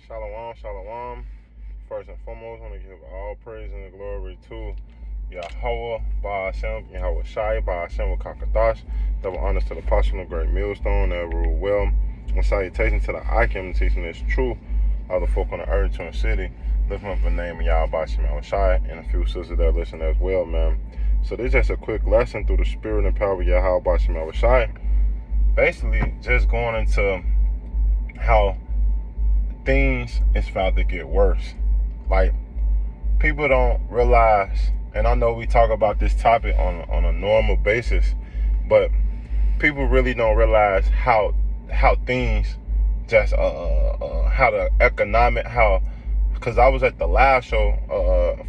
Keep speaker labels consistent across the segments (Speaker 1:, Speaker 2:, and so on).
Speaker 1: Shalom, shalom. First and foremost, I want to give all praise and glory to Yahweh, Ba'ashem, Yahweh Shai, Ba'ashem, Kakadash. Double honors to the Apostle of Great Millstone that rule well. And salutations to the Ikem teaching this truth of the folk on the earth to the city. Lifting up the name of Yahweh Ba'ashem, Yahweh Shai, and a few sisters that listen as well, man. So this is just a quick lesson through the spirit and power of Yahweh Ba'ashem, Yahweh Shai. Basically, just going into how things is about to get worse. Like, people don't realize, and I know we talk about this topic on a normal basis, but people really don't realize how things just how the economic, because I was at the live show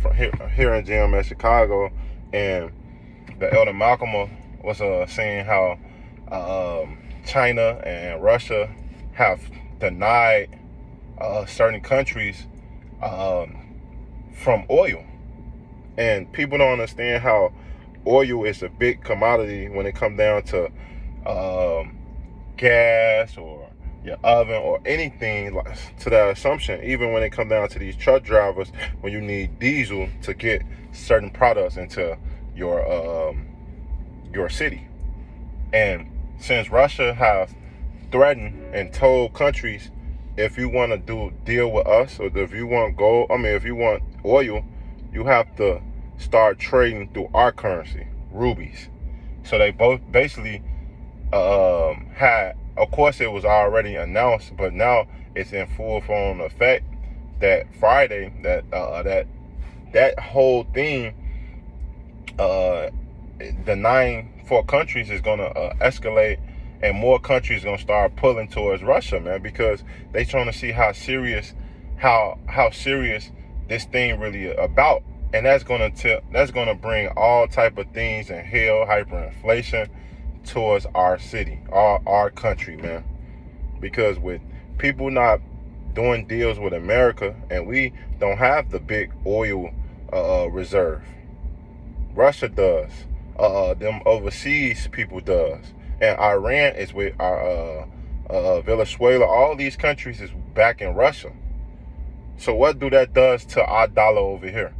Speaker 1: from here in GM Chicago, and the Elder Malcolm was saying how China and Russia have denied certain countries from oil. And people don't understand how oil is a big commodity when it comes down to gas or your oven or anything, like, to that assumption. Even when it comes down to these truck drivers, when you need diesel to get certain products into your city. And since Russia has threatened and told countries, if you want to deal with us, or if you want gold, if you want oil, you have to start trading through our currency, rubies. So they both basically had, of course it was already announced, but now it's in full blown effect that Friday, that whole thing, the 4 countries is going to escalate, and more countries going to start pulling towards Russia, man, because they trying to see how serious this thing really about. And that's going to bring all type of things and hell, hyperinflation towards our city, our country, man. Because with people not doing deals with America, and we don't have the big oil reserve. Russia does. Them overseas people does. And Iran is with our Venezuela. All these countries is back in Russia. So what that does to our dollar over here?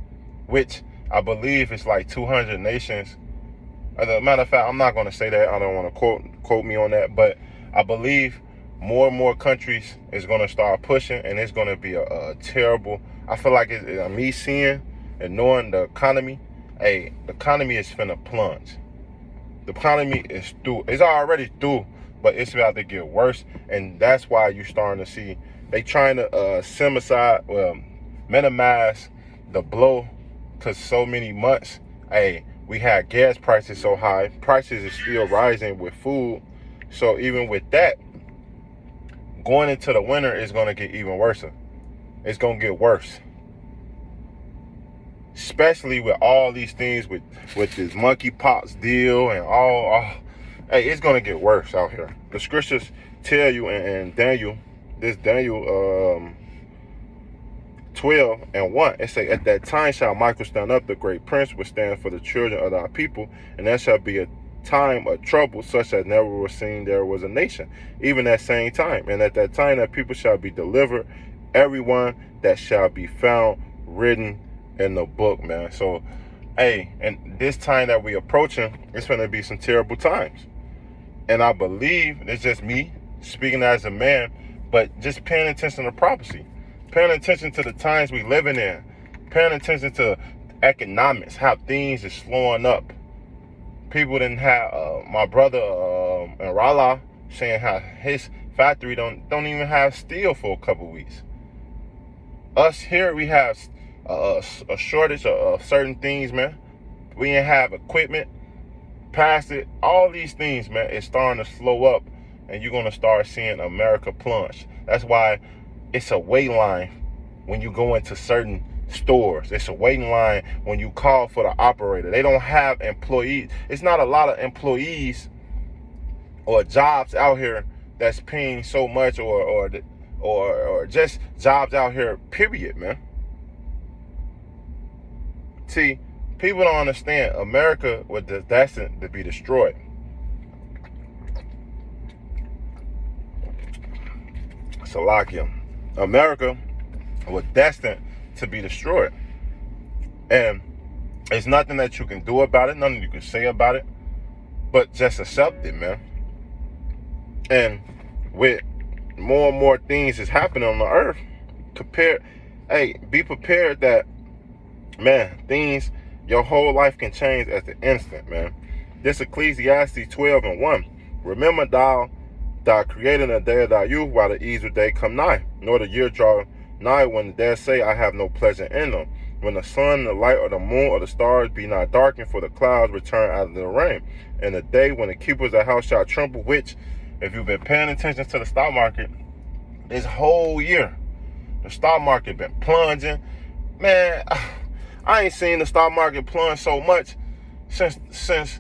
Speaker 1: Which I believe is like 200 nations. As a matter of fact, I'm not going to say that. I don't want to quote me on that. But I believe more and more countries is going to start pushing. And it's going to be a terrible. I feel like me seeing and knowing the economy. Hey, the economy is finna plunge. The economy is through. It's already through, but it's about to get worse. And that's why you're starting to see they trying to minimize the blow, because so many months, hey, we had gas prices so high. Prices is still rising with food. So even with that, going into the winter is going to get even worse. It's going to get worse. Especially with all these things, with this monkeypox deal and all, hey, it's gonna get worse out here. The scriptures tell you, and Daniel 12:1, it say, at that time shall Michael stand up, the great prince will stand for the children of our people, and there shall be a time of trouble such as never was seen there was a nation, even that same time. And at that time that people shall be delivered, everyone that shall be found written in the book, man. So, hey, and this time that we approaching, it's going to be some terrible times. And I believe it's just me speaking as a man, but just paying attention to prophecy, paying attention to the times we living in, paying attention to economics, how things is slowing up. People didn't have my brother in Raleigh saying how his factory don't even have steel for a couple weeks. Us here, we have a shortage of certain things, man. We didn't have equipment, past it, all these things, man. It's starting to slow up, and you're gonna start seeing America plunge. That's why it's a wait line when you go into certain stores. It's a waiting line when you call for the operator. They don't have employees. It's not a lot of employees or jobs out here that's paying so much, or just jobs out here, period, man. See, people don't understand. America was destined to be destroyed. Salakia. America was destined to be destroyed. And there's nothing that you can do about it, nothing you can say about it, but just accept it, man. And with more and more things is happening on the earth, be prepared that, man, your whole life can change at the instant, man. This Ecclesiastes 12:1. Remember thou created a day of thy youth, while the evil day come nigh, nor the year draw nigh when the dead say, I have no pleasure in them. When the sun, the light, or the moon, or the stars be not darkened, for the clouds return out of the rain. And the day when the keepers of the house shall tremble, which, if you've been paying attention to the stock market, this whole year, the stock market been plunging. Man, I ain't seen the stock market plunge so much since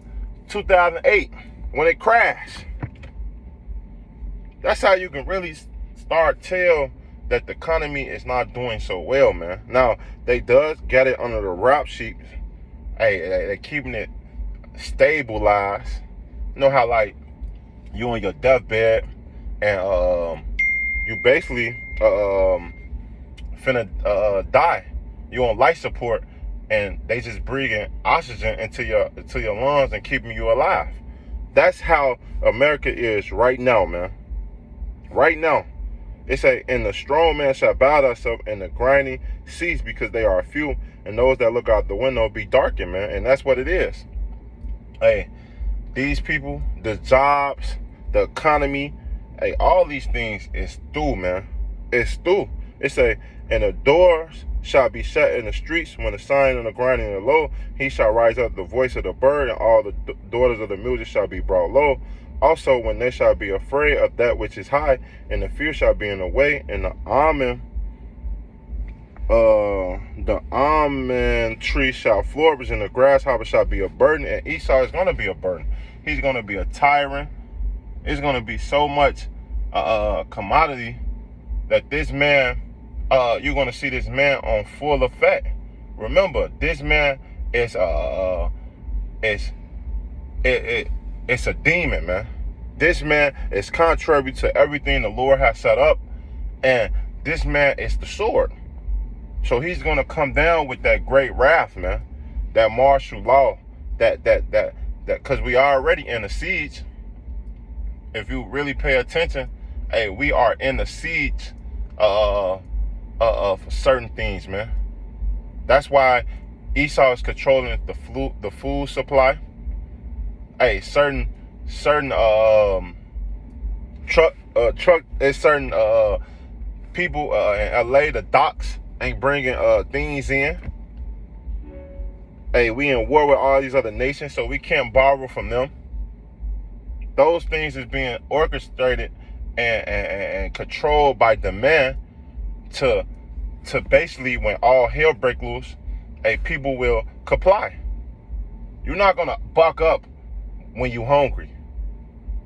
Speaker 1: 2008 when it crashed. That's how you can really tell that the economy is not doing so well, man. Now, they does get it under the rap sheet. Hey, they keeping it stabilized. You know how, like, you on your deathbed and you basically finna die. You on life support and they just breathing oxygen into your lungs and keeping you alive. That's how America is right now, man. Right now. It say, and the strong man shall bow thyself, and the grinding cease, because they are few, and those that look out the window be darkened, man. And that's what it is. Hey, these people, the jobs, the economy, hey, all these things is through, man. It's through. It say, and the doors shall be shut in the streets when the sign and the grinding are low. He shall rise up the voice of the bird, and all the daughters of the music shall be brought low. Also, when they shall be afraid of that which is high, and the fear shall be in the way, and the almond tree shall flourish, and the grasshopper shall be a burden, and Esau is going to be a burden. He's going to be a tyrant. It's going to be so much commodity that this man, you're going to see this man on full effect. Remember, this man is it's a demon, man. This man is contrary to everything the Lord has set up, and this man is the sword. So he's gonna come down with that great wrath, man. That martial law, that because we are already in a siege. If you really pay attention, hey, we are in the siege for certain things, man. That's why Esau is controlling the food supply. Hey, certain people in LA, the docks ain't bringing things in. Hey, we in war with all these other nations, so we can't borrow from them. Those things is being orchestrated and controlled by demand to basically, when all hell break loose, hey, people will comply. You're not gonna buck up when you hungry.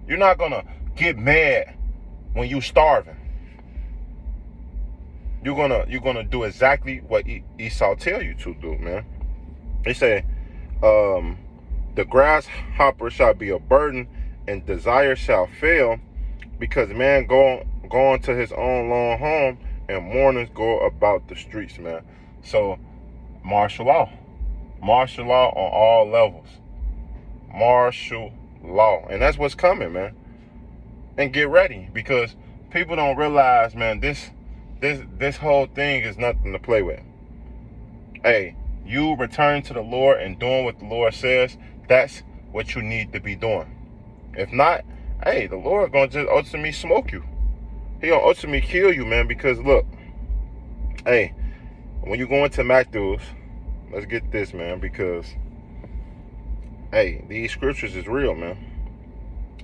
Speaker 1: You're not gonna get mad when you starving. You're gonna do exactly what Esau tell you to do, man. They say, the grasshopper shall be a burden, and desire shall fail, because man go on to his own long home, and mourners go about the streets, man. So martial law on all levels. Martial law, and that's what's coming, man. And get ready, because people don't realize, man, this whole thing is nothing to play with. Hey, you return to the Lord and doing what the Lord says, that's what you need to be doing. If not, hey, the Lord gonna just ultimately smoke you. He gonna ultimately kill you, man, because look, hey, when you go into McDougal's, let's get this, man, because hey, these scriptures is real, man.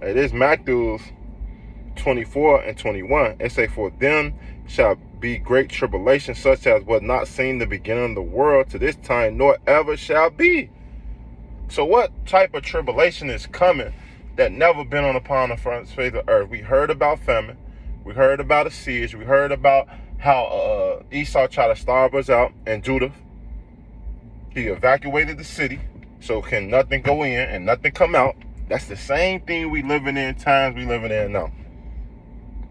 Speaker 1: Hey, this McDougal's 24 and 21. It say, for them shall be great tribulation, such as was not seen the beginning of the world to this time, nor ever shall be. So what type of tribulation is coming that never been upon the face of the earth? We heard about famine. We heard about a siege. We heard about how Esau tried to starve us out, and Judah, he evacuated the city, so can nothing go in and nothing come out. That's the same thing times we living in now.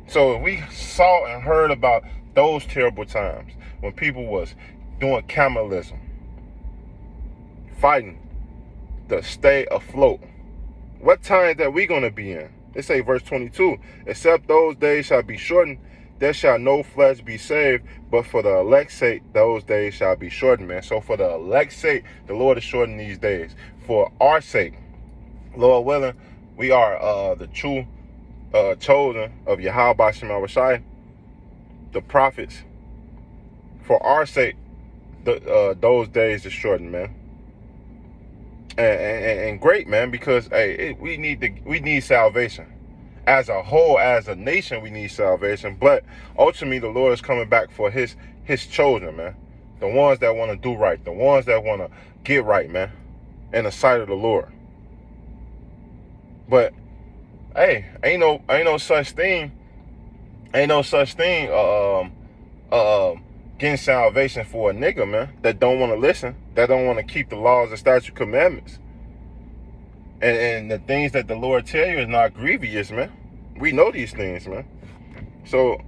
Speaker 1: So if we saw and heard about Those terrible times when people was doing camalism, fighting to stay afloat. What time that we gonna be in? It say verse 22, except those days shall be shortened, there shall no flesh be saved, but for the elect's sake, those days shall be shortened, man. So for the elect's sake, the Lord is shortening these days. For our sake, Lord willing, we are the true chosen of Yahweh Bashim Shai, the prophets. For our sake, those days are shortened, man. And great, man, because hey, we need salvation. As a whole, as a nation, we need salvation. But ultimately, the Lord is coming back for his children, man. The ones that want to do right, the ones that want to get right, man, in the sight of the Lord. But hey, ain't no such thing. Getting salvation for a nigga, man, that don't want to listen, that don't want to keep the laws and statute commandments. And the things that the Lord tell you is not grievous, man. We know these things, man. So,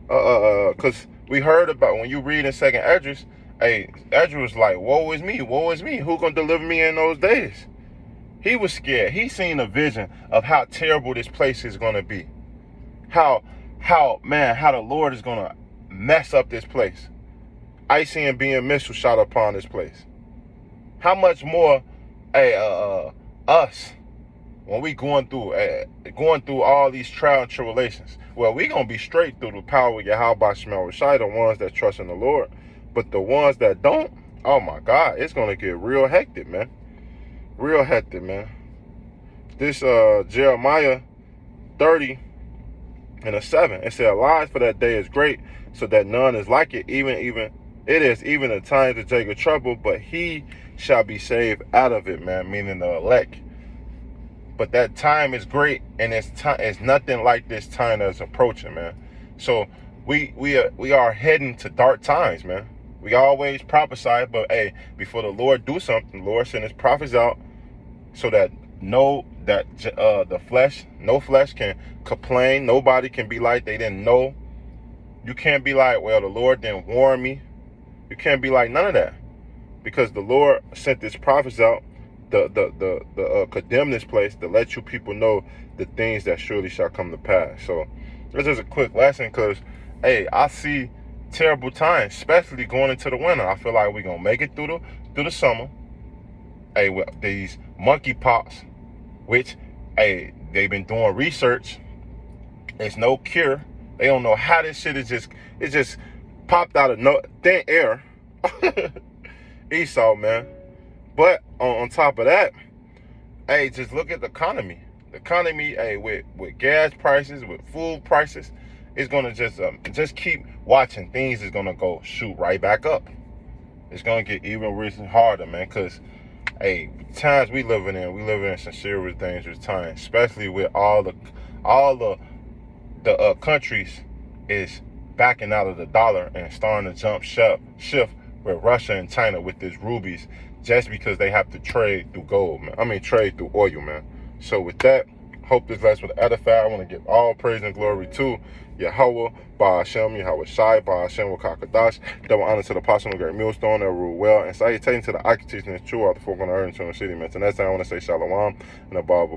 Speaker 1: because we heard about, when you read in 2nd Esdras, hey, Esdras was like, woe is me, who gonna deliver me in those days? He was scared. He seen a vision of how terrible this place is gonna be. How the Lord is gonna mess up this place. Icy and being missile shot upon this place. How much more, us, when we going through all these trials and tribulations? Well, we gonna be straight through the power of Yahweh Shemel Rashai, the ones that trust in the Lord. But the ones that don't, oh my God, it's gonna get real hectic, man. Real hectic, man. This Jeremiah 30:7, it said, "Arise, for that day is great, so that none is like it, even it is even a time to take a trouble, but he shall be saved out of it," man, meaning the elect. But that time is great, and it's nothing like this time that's approaching, man. So we are heading to dark times, man. We always prophesy, but hey, before the Lord do something, the Lord send his prophets out so that no flesh can complain. Nobody can be like they didn't know. You can't be like, well, the Lord didn't warn me. You can't be like none of that, because the Lord sent his prophets out to condemn this place, to let you people know the things that surely shall come to pass. So this is a quick lesson, because hey, I see terrible times, especially going into the winter. I feel like we're gonna make it through the summer. Hey, with these monkeypox, which hey, they've been doing research. There's no cure. They don't know how this shit is just popped out of thin air. Esau, man. But on top of that, hey, just look at the economy. The economy, hey, with gas prices, with food prices, it's gonna just keep watching. Things is gonna go shoot right back up. It's gonna get even really harder, man. Cause hey, times we living in some serious dangerous times, especially with all the countries is backing out of the dollar and starting to shift with Russia and China with these rubies, just because they have to trade through gold, man. I mean, trade through oil, man. So with that, hope this lesson will edify. I want to give all praise and glory to Yahweh, Ba'ashem, Yahweh Shai, Ba'ashem, Wakakadash. Double honor to the apostle of the great millstone that rule well. And salutating to the architects and the true, all the folk on the earth and the city, man. So next time I want to say Shalom and above.